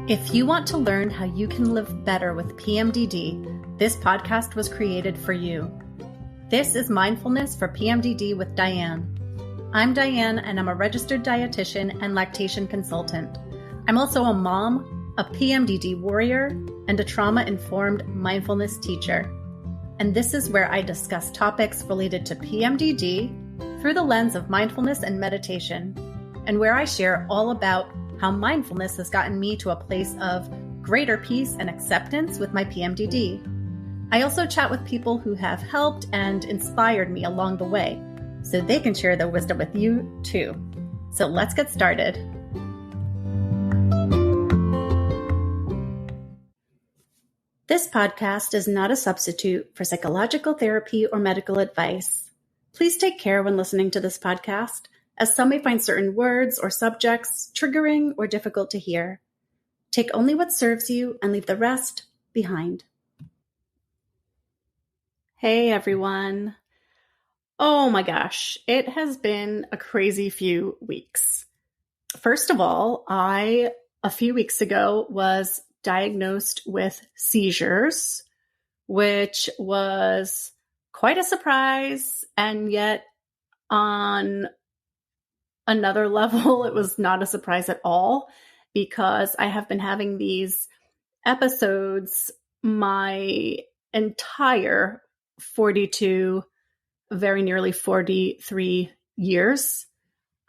If you want to learn how you can live better with PMDD, this podcast was created for you. This is Mindfulness for PMDD with Diane. I'm Diane, and I'm a registered dietitian and lactation consultant. I'm also a mom, a PMDD warrior, and a trauma-informed mindfulness teacher. And this is where I discuss topics related to PMDD through the lens of mindfulness and meditation, and where I share all about how mindfulness has gotten me to a place of greater peace and acceptance with my PMDD. I also chat with people who have helped and inspired me along the way, so they can share their wisdom with you too. So let's get started. This podcast is not a substitute for psychological therapy or medical advice. Please take care when listening to this podcast, as some may find certain words or subjects triggering or difficult to hear. Take only what serves you and leave the rest behind. Hey everyone. Oh my gosh, it has been a crazy few weeks. First of all, a few weeks ago was diagnosed with seizures, which was quite a surprise, and yet on another level, it was not a surprise at all, because I have been having these episodes my entire 42, very nearly 43 years.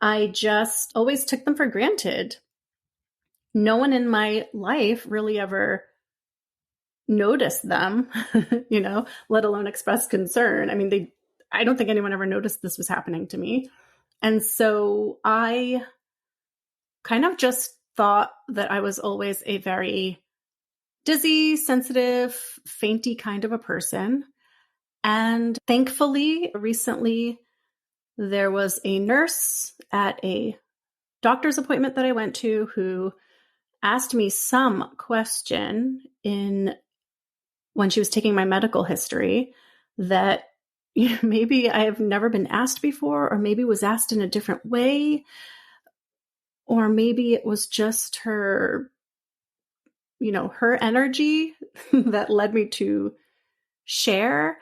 I just always took them for granted. No one in my life really ever noticed them, let alone expressed concern. I don't think anyone ever noticed this was happening to me. And so I kind of just thought that I was always a very dizzy, sensitive, fainty kind of a person. And thankfully, recently, there was a nurse at a doctor's appointment that I went to who asked me some question when she was taking my medical history that maybe I have never been asked before, or maybe was asked in a different way, or maybe it was just her energy that led me to share.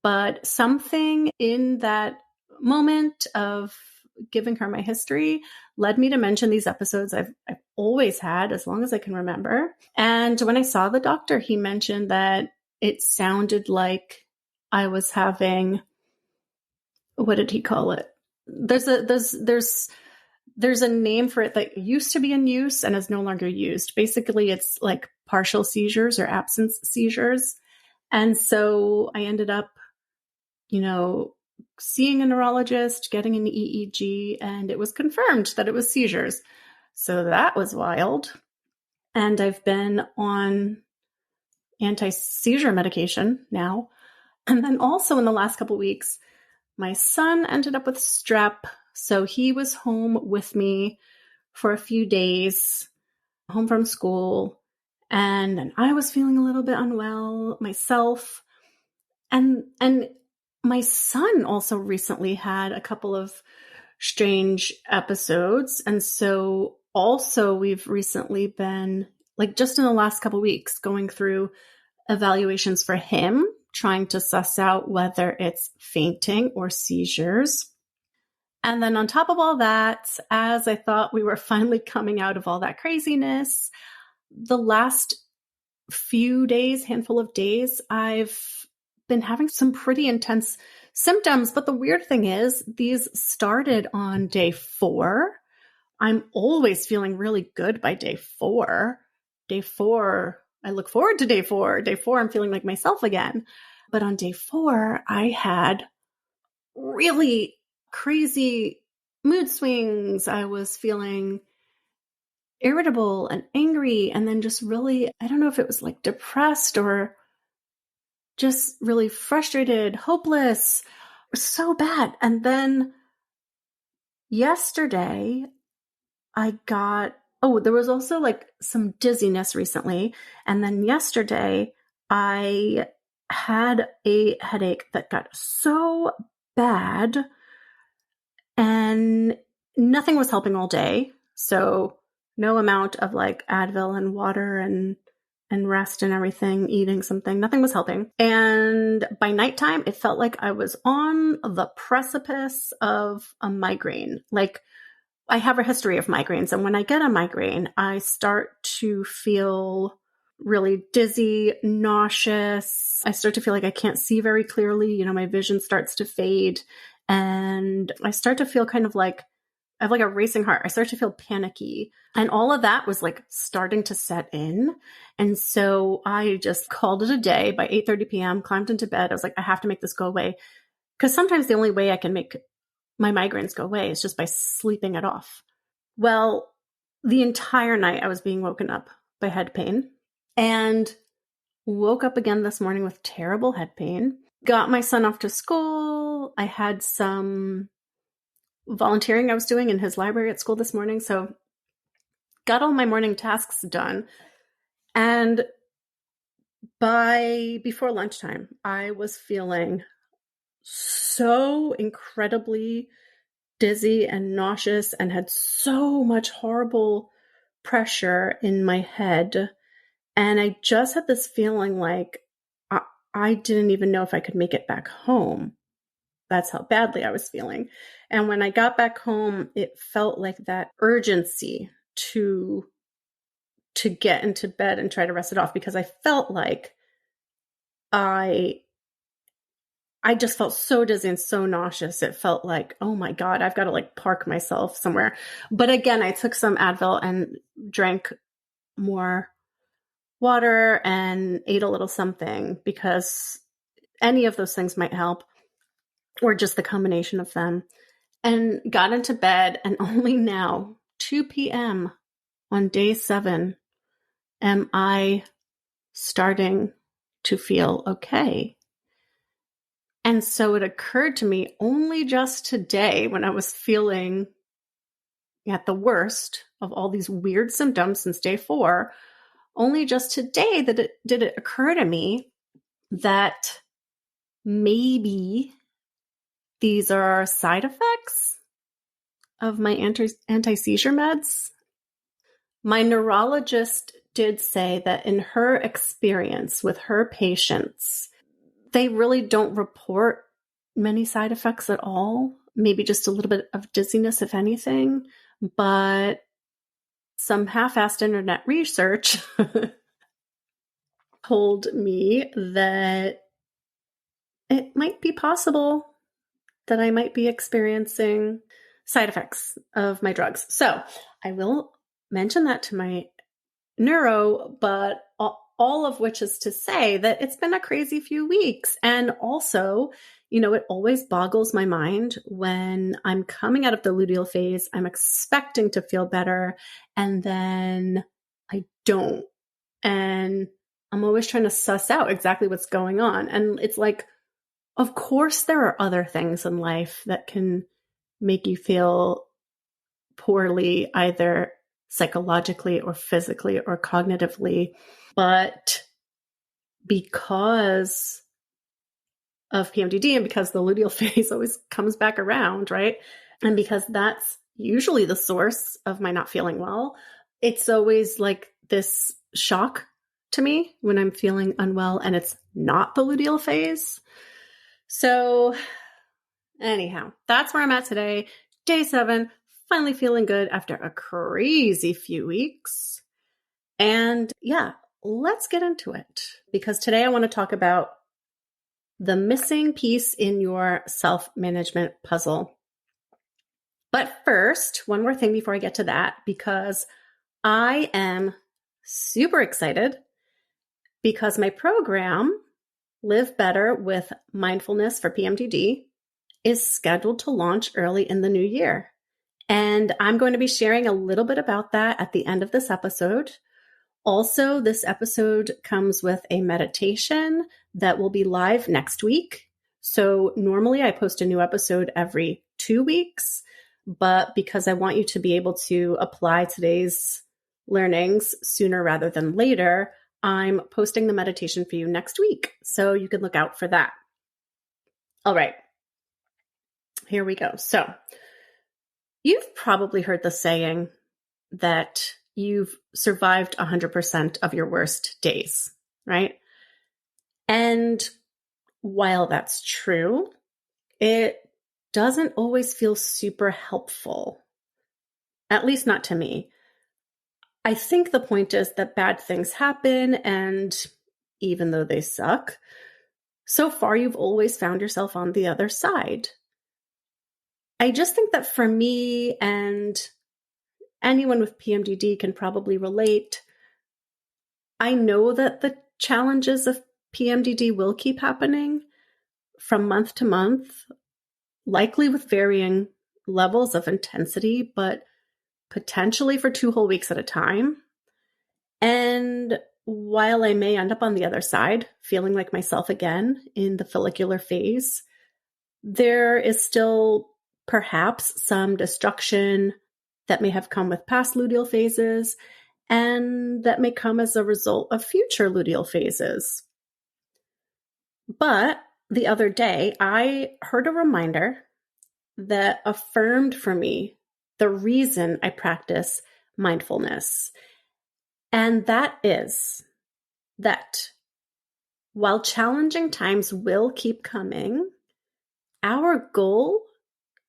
But something in that moment of giving her my history led me to mention these episodes I've always had as long as I can remember. And when I saw the doctor, he mentioned that it sounded like I was having, what did he call it? There's a name for it that used to be in use and is no longer used. Basically, it's like partial seizures or absence seizures. And so I ended up, seeing a neurologist, getting an EEG, and it was confirmed that it was seizures. So that was wild. And I've been on anti-seizure medication now. And then also in the last couple of weeks, my son ended up with strep. So he was home with me for a few days, home from school. And I was feeling a little bit unwell myself. And my son also recently had a couple of strange episodes. And so also we've recently been, just in the last couple of weeks, going through evaluations for him, trying to suss out whether it's fainting or seizures. And then on top of all that, as I thought we were finally coming out of all that craziness, the last handful of days, I've been having some pretty intense symptoms. But the weird thing is, these started on day 4. I'm always feeling really good by day 4. Day 4, I look forward to day 4. Day 4, I'm feeling like myself again. But on day 4, I had really crazy mood swings. I was feeling irritable and angry, and then just really, I don't know if it was depressed or just really frustrated, hopeless, so bad. And then yesterday there was also some dizziness recently. And then yesterday I had a headache that got so bad and nothing was helping all day. So no amount of like Advil and water and rest and everything, eating something, nothing was helping. And by nighttime, it felt like I was on the precipice of a migraine. Like, I have a history of migraines, and when I get a migraine, I start to feel really dizzy, nauseous. I start to feel like I can't see very clearly. You know, my vision starts to fade, and I start to feel kind of like I have like a racing heart. I start to feel panicky, and all of that was like starting to set in. And so I just called it a day. By 8:30 p.m., climbed into bed. I was like, I have to make this go away, because sometimes the only way I can make my migraines go away is just by sleeping it off. Well, the entire night I was being woken up by head pain, and woke up again this morning with terrible head pain. Got my son off to school. I had some volunteering I was doing in his library at school this morning, so got all my morning tasks done. And before lunchtime, I was feeling so incredibly dizzy and nauseous and had so much horrible pressure in my head. And I just had this feeling like I didn't even know if I could make it back home. That's how badly I was feeling. And when I got back home, it felt like that urgency to get into bed and try to rest it off, because I felt like I just felt so dizzy and so nauseous. It felt like, oh my God, I've got to like park myself somewhere. But again, I took some Advil and drank more water and ate a little something, because any of those things might help, or just the combination of them, and got into bed. And only now, 2 p.m. on day 7, am I starting to feel okay. And so it occurred to me only just today, when I was feeling at the worst of all these weird symptoms since day 4, only just today did it occur to me that maybe these are side effects of my anti-seizure meds. My neurologist did say that in her experience with her patients, they really don't report many side effects at all. Maybe just a little bit of dizziness, if anything. But some half-assed internet research told me that it might be possible that I might be experiencing side effects of my drugs. So I will mention that to my neuro, but all of which is to say that it's been a crazy few weeks. And also, you know, it always boggles my mind when I'm coming out of the luteal phase, I'm expecting to feel better, and then I don't. And I'm always trying to suss out exactly what's going on. And it's like, of course, there are other things in life that can make you feel poorly, either psychologically or physically or cognitively. But because of PMDD, and because the luteal phase always comes back around, right? And because that's usually the source of my not feeling well, it's always like this shock to me when I'm feeling unwell and it's not the luteal phase. So anyhow, that's where I'm at today. Day 7, finally feeling good after a crazy few weeks. And yeah, let's get into it, because today I want to talk about the missing piece in your self-management puzzle. But first, one more thing before I get to that, because I am super excited because my program, Live Better with Mindfulness for PMDD, is scheduled to launch early in the new year. And I'm going to be sharing a little bit about that at the end of this episode. Also, this episode comes with a meditation that will be live next week. So normally I post a new episode every 2 weeks, but because I want you to be able to apply today's learnings sooner rather than later, I'm posting the meditation for you next week. So you can look out for that. All right, here we go. So you've probably heard the saying that you've survived 100% of your worst days, right? And while that's true, it doesn't always feel super helpful, at least not to me. I think the point is that bad things happen, and even though they suck, so far you've always found yourself on the other side. I just think that for me, and anyone with PMDD can probably relate, I know that the challenges of PMDD will keep happening from month to month, likely with varying levels of intensity, but potentially for 2 whole weeks at a time. And while I may end up on the other side, feeling like myself again in the follicular phase, there is still perhaps some destruction that may have come with past luteal phases and that may come as a result of future luteal phases. But the other day, I heard a reminder that affirmed for me the reason I practice mindfulness. And that is that while challenging times will keep coming, our goal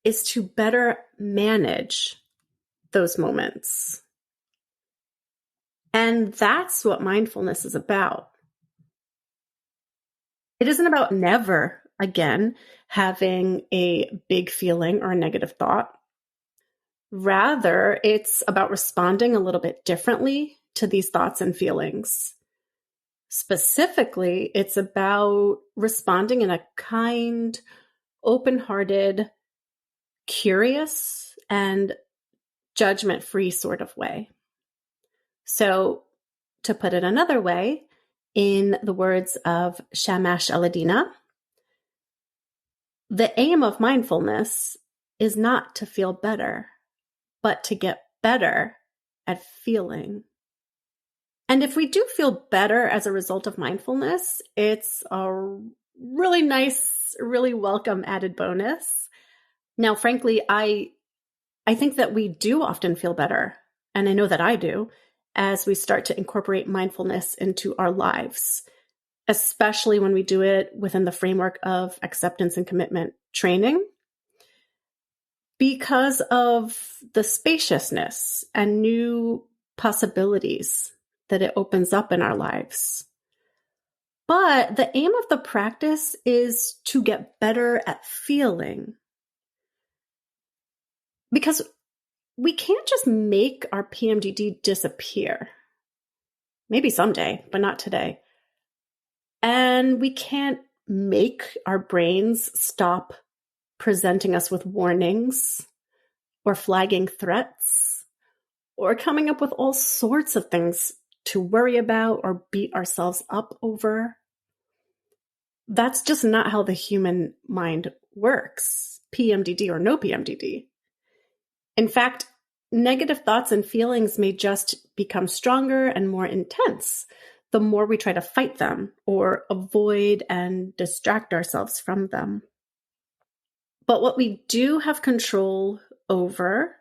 is to better manage those moments. And that's what mindfulness is about. It isn't about never again having a big feeling or a negative thought. Rather, it's about responding a little bit differently to these thoughts and feelings. Specifically, it's about responding in a kind, open-hearted, curious, and judgment-free sort of way. So, to put it another way, in the words of Shamash Aladina, the aim of mindfulness is not to feel better, but to get better at feeling. And if we do feel better as a result of mindfulness, it's a really nice, really welcome added bonus. Now, frankly, I think that we do often feel better, and I know that I do, as we start to incorporate mindfulness into our lives, especially when we do it within the framework of acceptance and commitment training, because of the spaciousness and new possibilities that it opens up in our lives. But the aim of the practice is to get better at feeling. Because we can't just make our PMDD disappear. Maybe someday, but not today. And we can't make our brains stop presenting us with warnings or flagging threats or coming up with all sorts of things to worry about or beat ourselves up over. That's just not how the human mind works, PMDD or no PMDD. In fact, negative thoughts and feelings may just become stronger and more intense the more we try to fight them or avoid and distract ourselves from them. But what we do have control over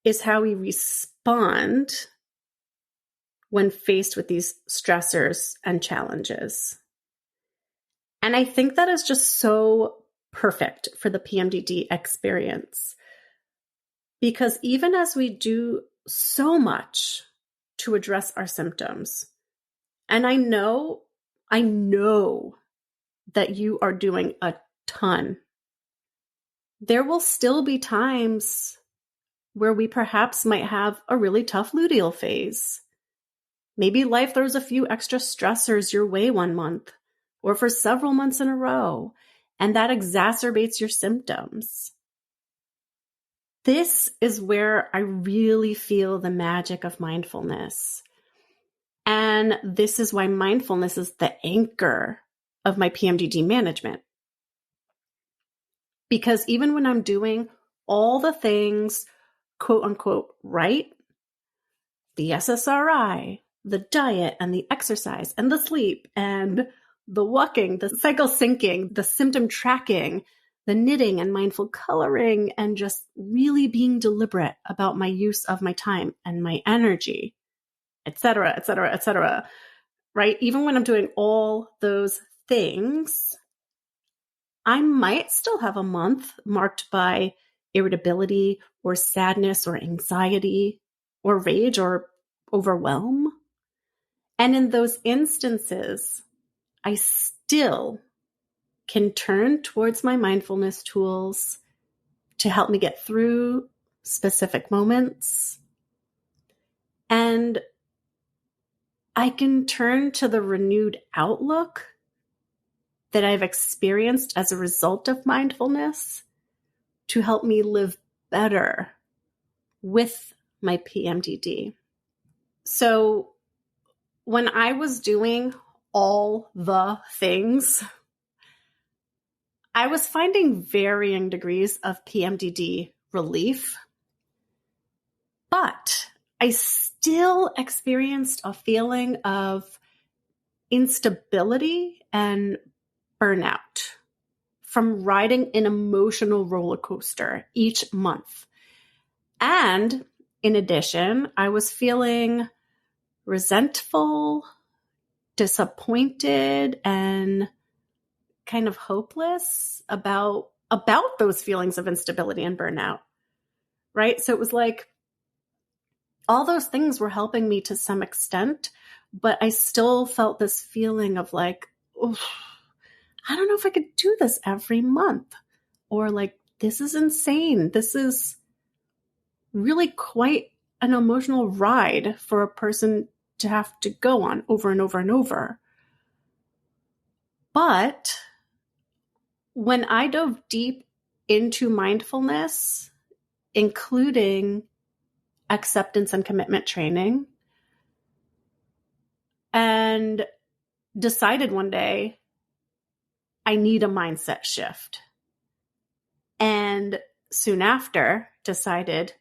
is how we respond when faced with these stressors and challenges. And I think that is just so perfect for the PMDD experience. Because even as we do so much to address our symptoms, and I know that you are doing a ton, there will still be times where we perhaps might have a really tough luteal phase. Maybe life throws a few extra stressors your way one month or for several months in a row, and that exacerbates your symptoms. This is where I really feel the magic of mindfulness. And this is why mindfulness is the anchor of my PMDD management. Because even when I'm doing all the things, quote unquote, right, the SSRI, the diet and the exercise and the sleep and the walking, the cycle syncing, the symptom tracking, the knitting and mindful coloring, and just really being deliberate about my use of my time and my energy, et cetera, et cetera, et cetera, right? Even when I'm doing all those things, I might still have a month marked by irritability or sadness or anxiety or rage or overwhelm. And in those instances, I still can turn towards my mindfulness tools to help me get through specific moments. And I can turn to the renewed outlook that I've experienced as a result of mindfulness to help me live better with my PMDD. So when I was doing all the things, I was finding varying degrees of PMDD relief, but I still experienced a feeling of instability and burnout from riding an emotional roller coaster each month. And in addition, I was feeling resentful, disappointed, and kind of hopeless about those feelings of instability and burnout, right? So it was like all those things were helping me to some extent, but I still felt this feeling of like, oh, I don't know if I could do this every month, or like, this is insane. This is really quite an emotional ride for a person to have to go on over and over and over. But when I dove deep into mindfulness, including acceptance and commitment training, and decided one day I need a mindset shift, and soon after decided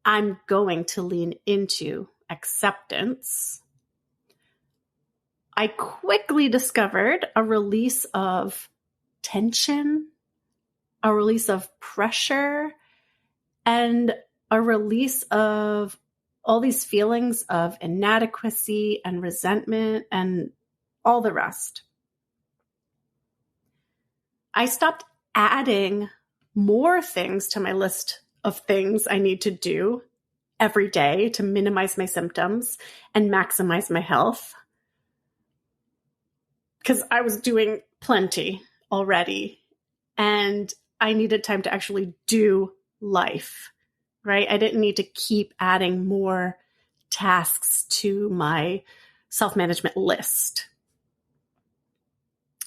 I'm going to lean into acceptance, I quickly discovered a release of tension, a release of pressure, and a release of all these feelings of inadequacy and resentment and all the rest. I stopped adding more things to my list of things I need to do every day to minimize my symptoms and maximize my health, because I was doing plenty already and I needed time to actually do life, right? I didn't need to keep adding more tasks to my self-management list.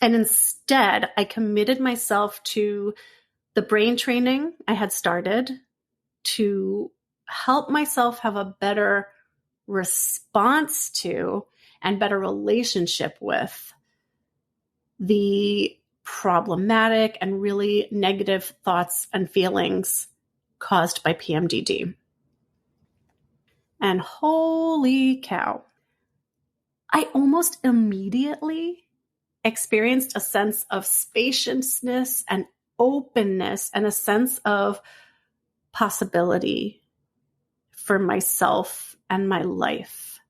And instead, I committed myself to the brain training I had started to help myself have a better response to and better relationship with the problematic and really negative thoughts and feelings caused by PMDD. And holy cow, I almost immediately experienced a sense of spaciousness and openness and a sense of possibility for myself and my life,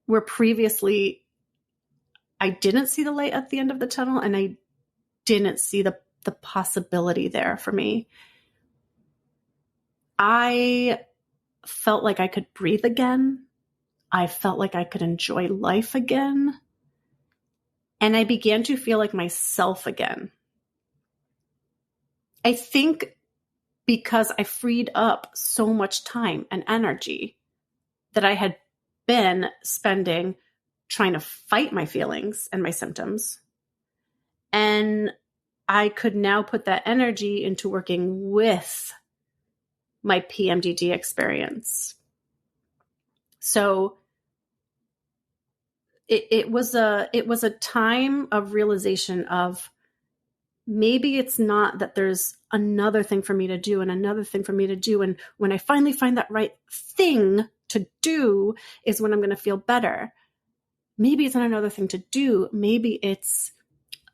where previously I didn't see the light at the end of the tunnel and I didn't see the possibility there for me. I felt like I could breathe again. I felt like I could enjoy life again. And I began to feel like myself again. I think because I freed up so much time and energy that I had been spending trying to fight my feelings and my symptoms. And I could now put that energy into working with my PMDD experience. So it was a time of realization of maybe it's not that there's another thing for me to do and another thing for me to do. And when I finally find that right thing to do is when I'm going to feel better. Maybe it's not another thing to do. Maybe it's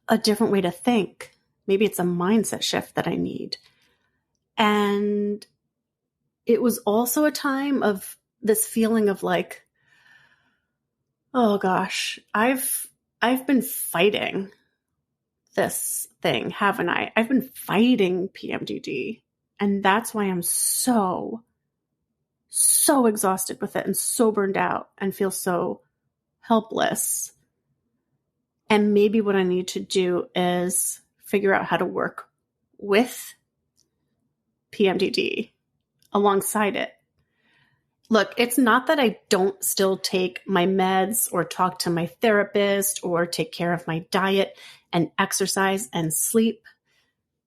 a different way to think. Maybe it's a mindset shift that I need. And it was also a time of this feeling of like, oh gosh, I've been fighting this thing, haven't I? I've been fighting PMDD. And that's why I'm so exhausted with it and so burned out and feel so helpless. And maybe what I need to do is figure out how to work with PMDD alongside it. Look, it's not that I don't still take my meds or talk to my therapist or take care of my diet and exercise and sleep,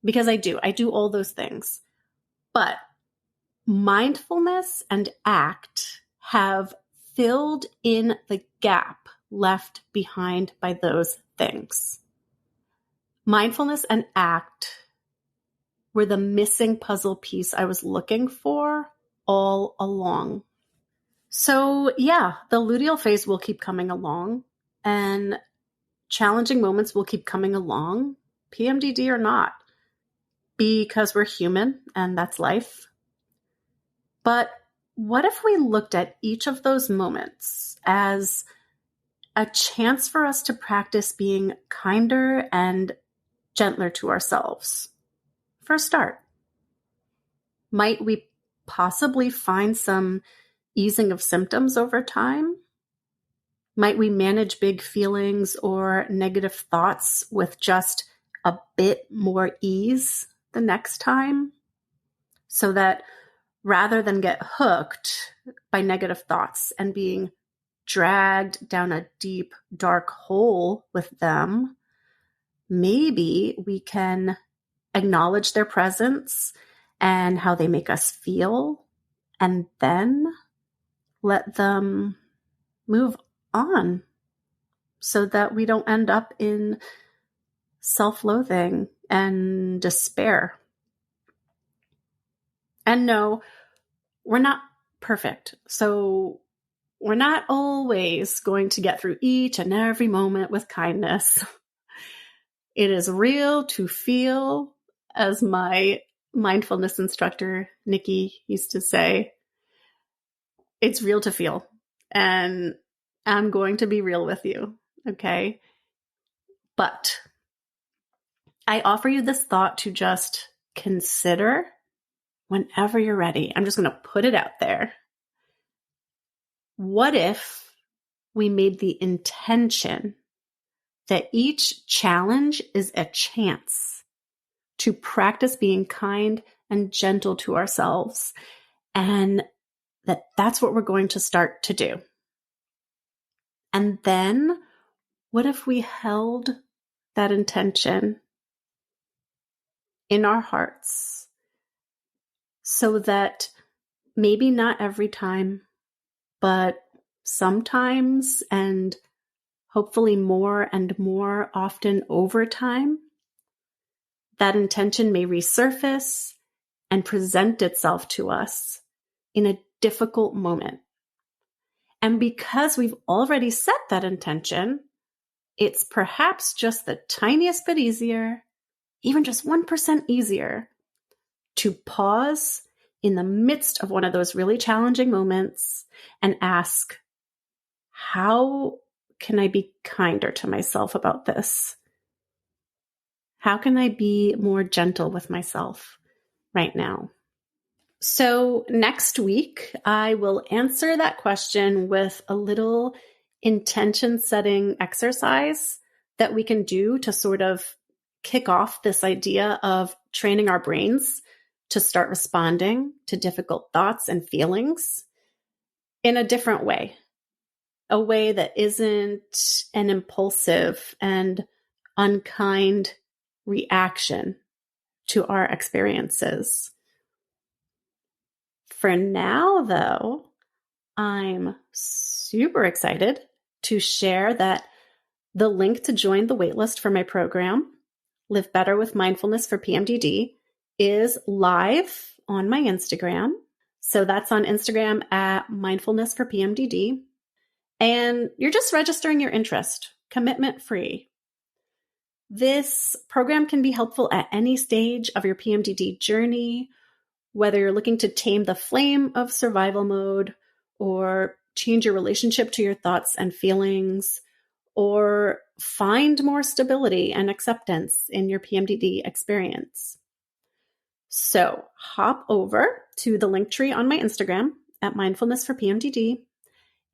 because I do. I do all those things. But mindfulness and ACT have filled in the gap left behind by those things. Mindfulness and ACT were the missing puzzle piece I was looking for all along. So yeah, the luteal phase will keep coming along and challenging moments will keep coming along, PMDD or not, because we're human and that's life. But what if we looked at each of those moments as a chance for us to practice being kinder and gentler to ourselves? For a start, might we possibly find some easing of symptoms over time? Might we manage big feelings or negative thoughts with just a bit more ease the next time? So that rather than get hooked by negative thoughts and being dragged down a deep, dark hole with them, maybe we can acknowledge their presence and how they make us feel, and then let them move on so that we don't end up in self-loathing and despair. And no, we're not perfect. So we're not always going to get through each and every moment with kindness. It is real to feel, as my mindfulness instructor, Nikki, used to say. It's real to feel. And I'm going to be real with you, okay? But I offer you this thought to just consider whenever you're ready. I'm just going to put it out there. What if we made the intention that each challenge is a chance to practice being kind and gentle to ourselves, and that's what we're going to start to do? And then what if we held that intention in our hearts so that maybe not every time, but sometimes, and hopefully more and more often over time, that intention may resurface and present itself to us in a difficult moment. And because we've already set that intention, it's perhaps just the tiniest bit easier, even just 1% easier, to pause in the midst of one of those really challenging moments and ask, how can I be kinder to myself about this? How can I be more gentle with myself right now? So next week, I will answer that question with a little intention setting exercise that we can do to sort of kick off this idea of training our brains to start responding to difficult thoughts and feelings in a different way, a way that isn't an impulsive and unkind reaction to our experiences. For now, though, I'm super excited to share that the link to join the waitlist for my program, Live Better with Mindfulness for PMDD, is live on my Instagram. So that's on Instagram at Mindfulness for PMDD. And you're just registering your interest, commitment free. This program can be helpful at any stage of your PMDD journey, whether you're looking to tame the flame of survival mode or change your relationship to your thoughts and feelings, or find more stability and acceptance in your PMDD experience. So hop over to the link tree on my Instagram at Mindfulness for PMDD.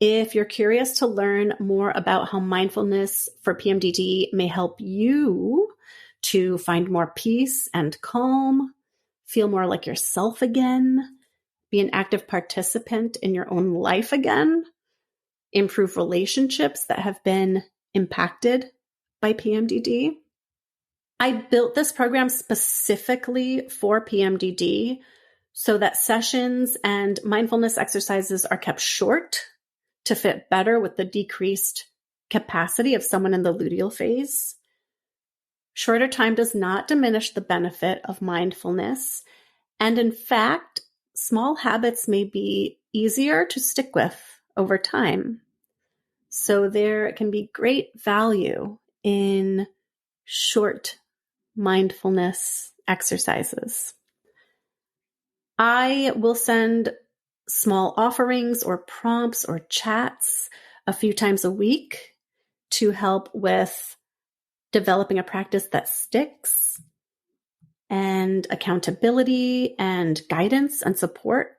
If you're curious to learn more about how mindfulness for PMDD may help you to find more peace and calm, feel more like yourself again, be an active participant in your own life again, improve relationships that have been impacted by PMDD. I built this program specifically for PMDD so that sessions and mindfulness exercises are kept short to fit better with the decreased capacity of someone in the luteal phase. Shorter time does not diminish the benefit of mindfulness. And in fact, small habits may be easier to stick with over time. So there can be great value in short mindfulness exercises. I will send small offerings or prompts or chats a few times a week to help with developing a practice that sticks, and accountability and guidance and support,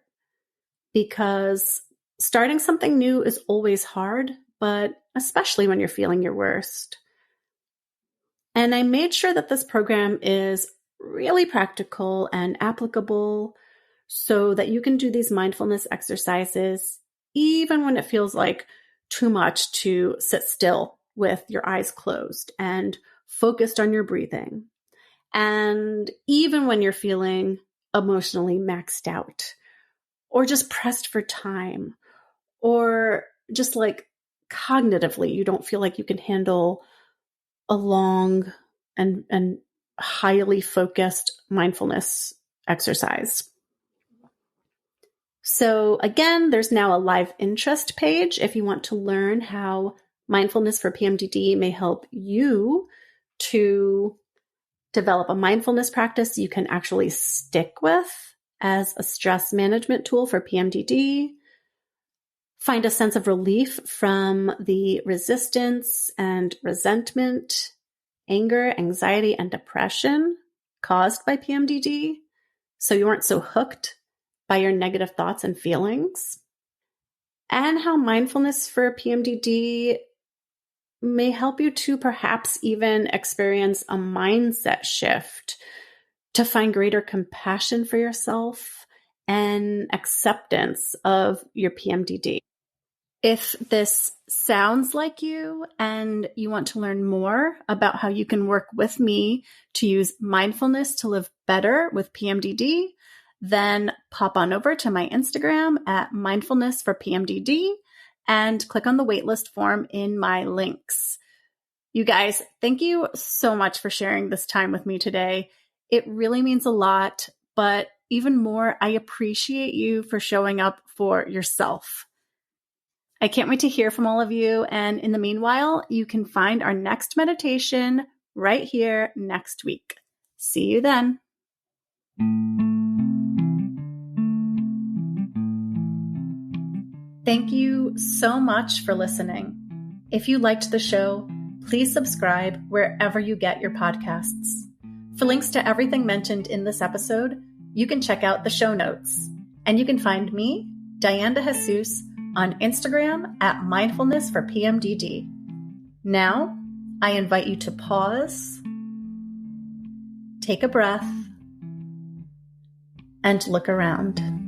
because starting something new is always hard, but especially when you're feeling your worst. And I made sure that this program is really practical and applicable so that you can do these mindfulness exercises even when it feels like too much to sit still with your eyes closed and focused on your breathing. And even when you're feeling emotionally maxed out, or just pressed for time, or just like cognitively, you don't feel like you can handle a long and highly focused mindfulness exercise. So again, there's now a live interest page if you want to learn how mindfulness for PMDD may help you to develop a mindfulness practice you can actually stick with as a stress management tool for PMDD. Find a sense of relief from the resistance and resentment, anger, anxiety, and depression caused by PMDD, so you aren't so hooked by your negative thoughts and feelings. And how mindfulness for PMDD may help you to perhaps even experience a mindset shift to find greater compassion for yourself and acceptance of your PMDD. If this sounds like you and you want to learn more about how you can work with me to use mindfulness to live better with PMDD, then pop on over to my Instagram at Mindfulness for PMDD and click on the waitlist form in my links. You guys, thank you so much for sharing this time with me today. It really means a lot, but even more, I appreciate you for showing up for yourself. I can't wait to hear from all of you. And in the meanwhile, you can find our next meditation right here next week. See you then. Thank you so much for listening. If you liked the show, please subscribe wherever you get your podcasts. For links to everything mentioned in this episode, you can check out the show notes. And you can find me, Diane de Jesus, on Instagram at Mindfulness for PMDD. Now, I invite you to pause, take a breath, and look around.